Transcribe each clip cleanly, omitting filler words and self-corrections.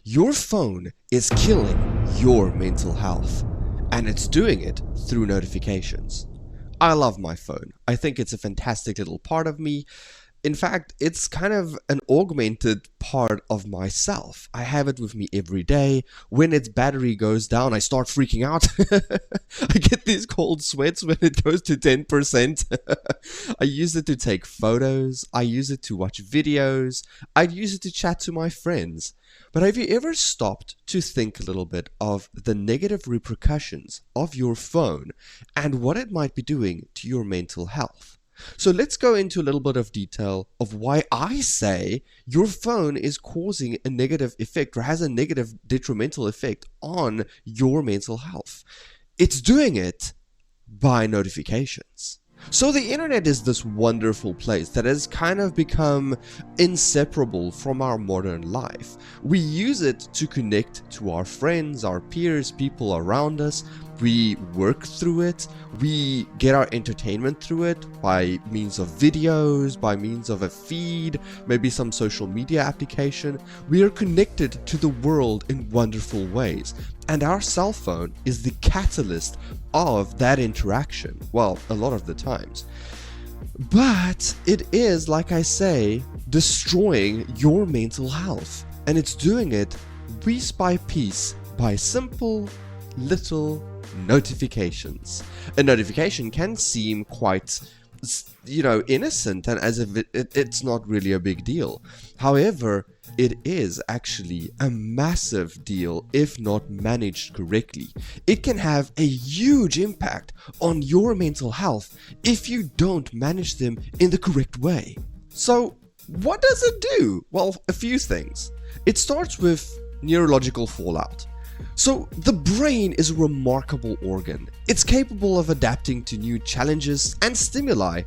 Your phone is killing your mental health, and it's doing it through notifications. I love my phone. I think it's a fantastic little part of me. In fact, it's kind of an augmented part of myself. I have it with me every day. When its battery goes down, I start freaking out. I get these cold sweats when it goes to 10%. I use it to take photos. I use it to watch videos. I use it to chat to my friends. But have you ever stopped to think a little bit of the negative repercussions of your phone and what it might be doing to your mental health? So let's go into a little bit of detail of why I say your phone is causing a negative effect or has a negative detrimental effect on your mental health. It's doing it by notifications. So the internet is this wonderful place that has kind of become inseparable from our modern life. We use it to connect to our friends, our peers, people around us. We work through it. We get our entertainment through it by means of videos, by means of a feed, maybe some social media application. We are connected to the world in wonderful ways. And our cell phone is the catalyst of that interaction. Well, a lot of the times. But it is, like I say, destroying your mental health. And it's doing it piece by piece by simple little notifications. A notification can seem quite, innocent and as if it's not really a big deal. However, it is actually a massive deal if not managed correctly. It can have a huge impact on your mental health if you don't manage them in the correct way. So, what does it do? Well, a few things. It starts with neurological fallout. So, the brain is a remarkable organ. It's capable of adapting to new challenges and stimuli.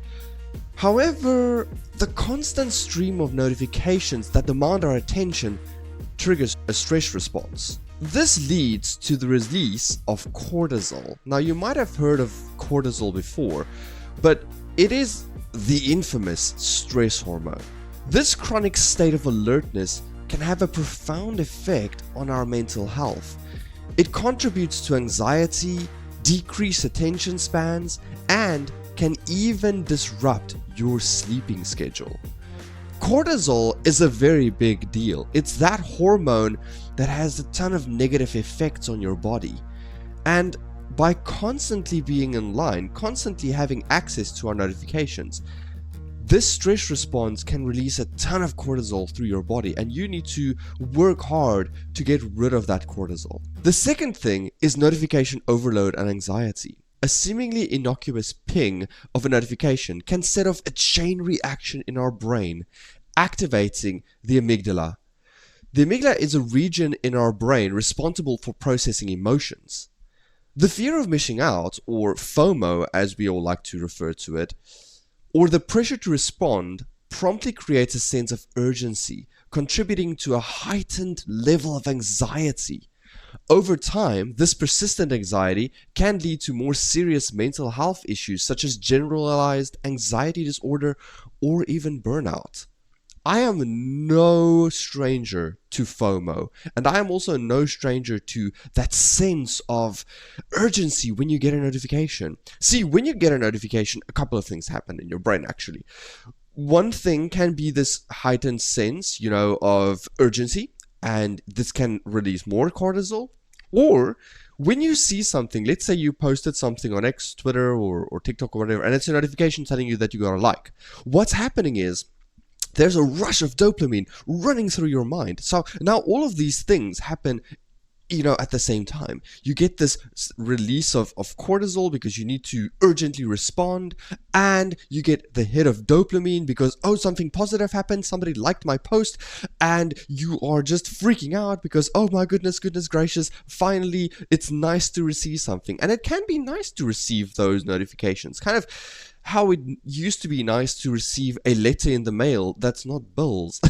However, the constant stream of notifications that demand our attention triggers a stress response. This leads to the release of cortisol. Now, you might have heard of cortisol before, but it is the infamous stress hormone. This chronic state of alertness can have a profound effect on our mental health. It contributes to anxiety, decreased attention spans, and can even disrupt your sleeping schedule. Cortisol is a very big deal. It's that hormone that has a ton of negative effects on your body. And by constantly being in line, constantly having access to our notifications, this stress response can release a ton of cortisol through your body, and you need to work hard to get rid of that cortisol. The second thing is notification overload and anxiety. A seemingly innocuous ping of a notification can set off a chain reaction in our brain, activating the amygdala. The amygdala is a region in our brain responsible for processing emotions. The fear of missing out, or FOMO as we all like to refer to it, or the pressure to respond promptly creates a sense of urgency, contributing to a heightened level of anxiety. Over time, this persistent anxiety can lead to more serious mental health issues such as generalized anxiety disorder or even burnout. I am no stranger to FOMO, and I am also no stranger to that sense of urgency when you get a notification. See, when you get a notification, a couple of things happen in your brain actually. One thing can be this heightened sense, of urgency, and this can release more cortisol. Or when you see something, let's say you posted something on X, Twitter, or TikTok or whatever, and it's a notification telling you that you got a like. What's happening is there's a rush of dopamine running through your mind. So now all of these things happen, at the same time. You get this release of cortisol because you need to urgently respond, and you get the hit of dopamine because, something positive happened, somebody liked my post, and you are just freaking out because, oh my goodness gracious, finally it's nice to receive something. And it can be nice to receive those notifications, kind of how it used to be nice to receive a letter in the mail that's not bills.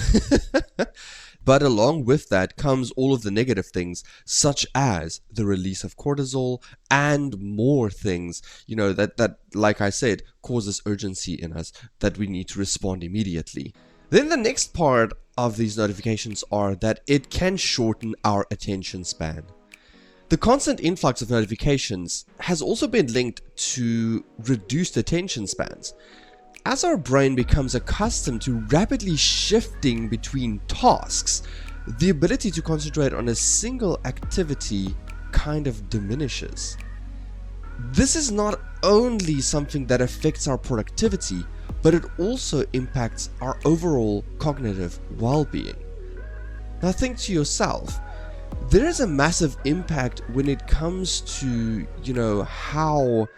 But along with that comes all of the negative things, such as the release of cortisol and more things, that, like I said, causes urgency in us that we need to respond immediately. Then the next part of these notifications are that it can shorten our attention span. The constant influx of notifications has also been linked to reduced attention spans. As our brain becomes accustomed to rapidly shifting between tasks, the ability to concentrate on a single activity kind of diminishes. This is not only something that affects our productivity, but it also impacts our overall cognitive well-being. Now think to yourself, there is a massive impact when it comes to, how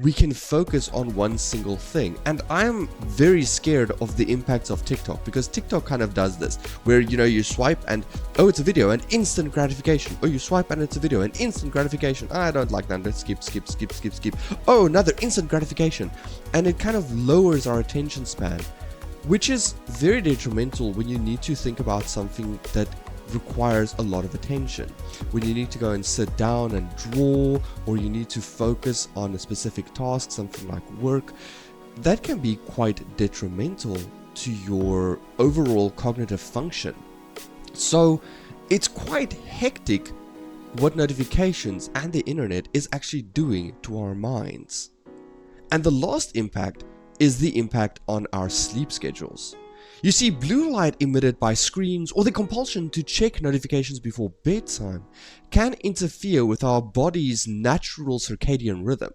we can focus on one single thing. And I am very scared of the impacts of TikTok, because TikTok kind of does this, where you swipe and oh, it's a video and instant gratification. Oh, you swipe and it's a video and instant gratification. I don't like that. Let's skip. Oh, another instant gratification. And it kind of lowers our attention span, which is very detrimental when you need to think about something that requires a lot of attention. When you need to go and sit down and draw, or you need to focus on a specific task, something like work, that can be quite detrimental to your overall cognitive function. So it's quite hectic what notifications and the internet is actually doing to our minds. And the last impact is the impact on our sleep schedules. You see, blue light emitted by screens or the compulsion to check notifications before bedtime can interfere with our body's natural circadian rhythm,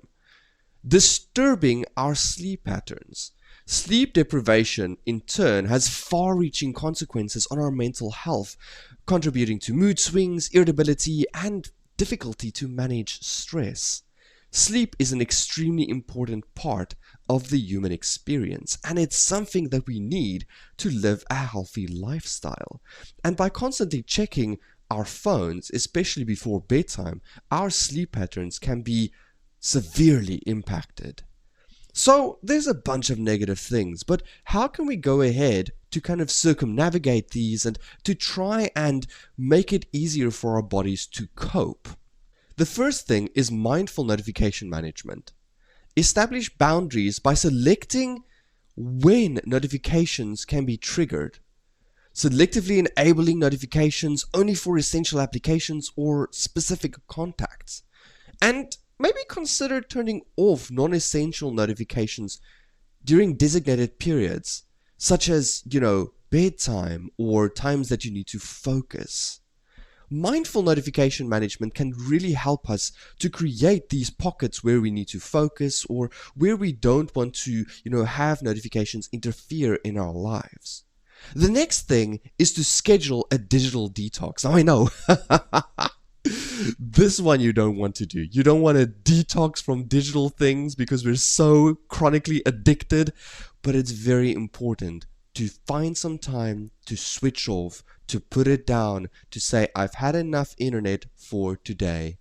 disturbing our sleep patterns. Sleep deprivation, in turn, has far-reaching consequences on our mental health, contributing to mood swings, irritability, and difficulty to manage stress. Sleep is an extremely important part of the human experience, and it's something that we need to live a healthy lifestyle. And by constantly checking our phones, especially before bedtime, our sleep patterns can be severely impacted. So there's a bunch of negative things, but how can we go ahead to kind of circumnavigate these and to try and make it easier for our bodies to cope? The first thing is mindful notification management. Establish boundaries by selecting when notifications can be triggered. Selectively enabling notifications only for essential applications or specific contacts. And maybe consider turning off non-essential notifications during designated periods, such as, bedtime or times that you need to focus. Mindful notification management can really help us to create these pockets where we need to focus or where we don't want to, have notifications interfere in our lives. The next thing is to schedule a digital detox. I know. This one you don't want to do. You don't want to detox from digital things because we're so chronically addicted, but it's very important to find some time to switch off, to put it down, to say, I've had enough internet for today,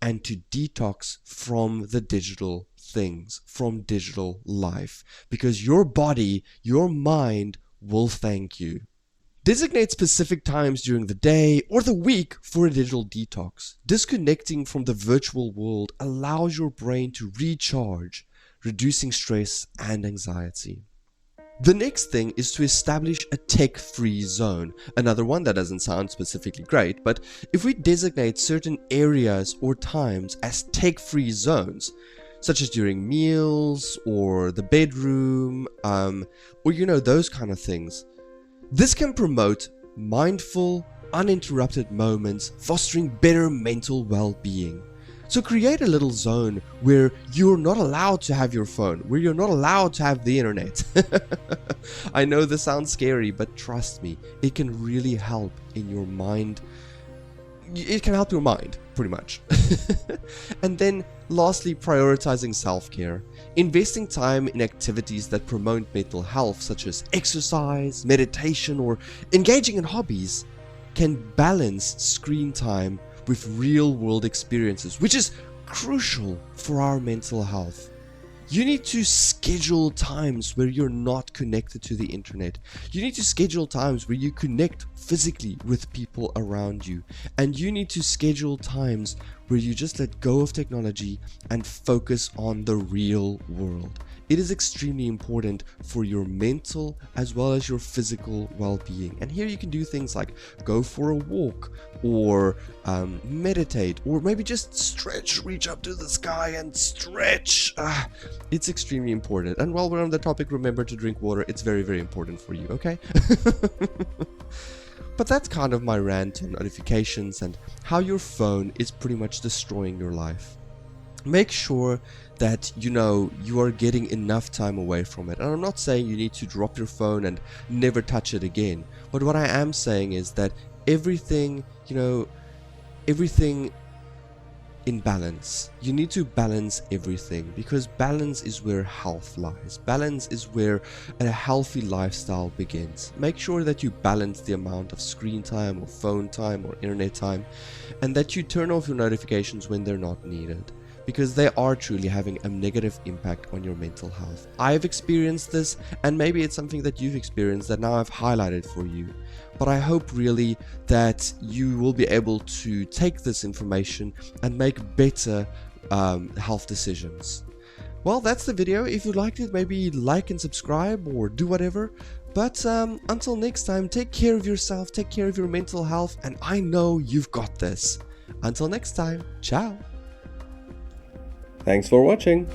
and to detox from the digital things, from digital life, because your body, your mind will thank you. Designate specific times during the day or the week for a digital detox. Disconnecting from the virtual world allows your brain to recharge, reducing stress and anxiety. The next thing is to establish a tech-free zone. Another one that doesn't sound specifically great, but if we designate certain areas or times as tech-free zones, such as during meals or the bedroom, or those kind of things, this can promote mindful, uninterrupted moments, fostering better mental well-being. So create a little zone where you're not allowed to have your phone, where you're not allowed to have the internet. I know this sounds scary, but trust me, it can really help in your mind. It can help your mind, pretty much. And then lastly, prioritizing self-care. Investing time in activities that promote mental health, such as exercise, meditation, or engaging in hobbies, can balance screen time with real-world experiences, which is crucial for our mental health. You need to schedule times where you're not connected to the internet. You need to schedule times where you connect physically with people around you. And you need to schedule times where you just let go of technology and focus on the real world. It is extremely important for your mental as well as your physical well-being. And here you can do things like go for a walk, or meditate, or maybe just stretch, reach up to the sky and stretch. It's extremely important. And while we're on the topic, remember to drink water. It's very, very important for you, okay? But that's kind of my rant on notifications and how your phone is pretty much destroying your life. Make sure that you are getting enough time away from it. And I'm not saying you need to drop your phone and never touch it again. But what I am saying is that everything in balance. You need to balance everything, because balance is where health lies. Balance is where a healthy lifestyle begins. Make sure that you balance the amount of screen time or phone time or internet time, and that you turn off your notifications when they're not needed, because they are truly having a negative impact on your mental health. I've experienced this, and maybe it's something that you've experienced that now I've highlighted for you. But I hope really that you will be able to take this information and make better health decisions. Well, that's the video. If you liked it, maybe like and subscribe or do whatever. But until next time, take care of yourself, take care of your mental health, and I know you've got this. Until next time, ciao. Thanks for watching.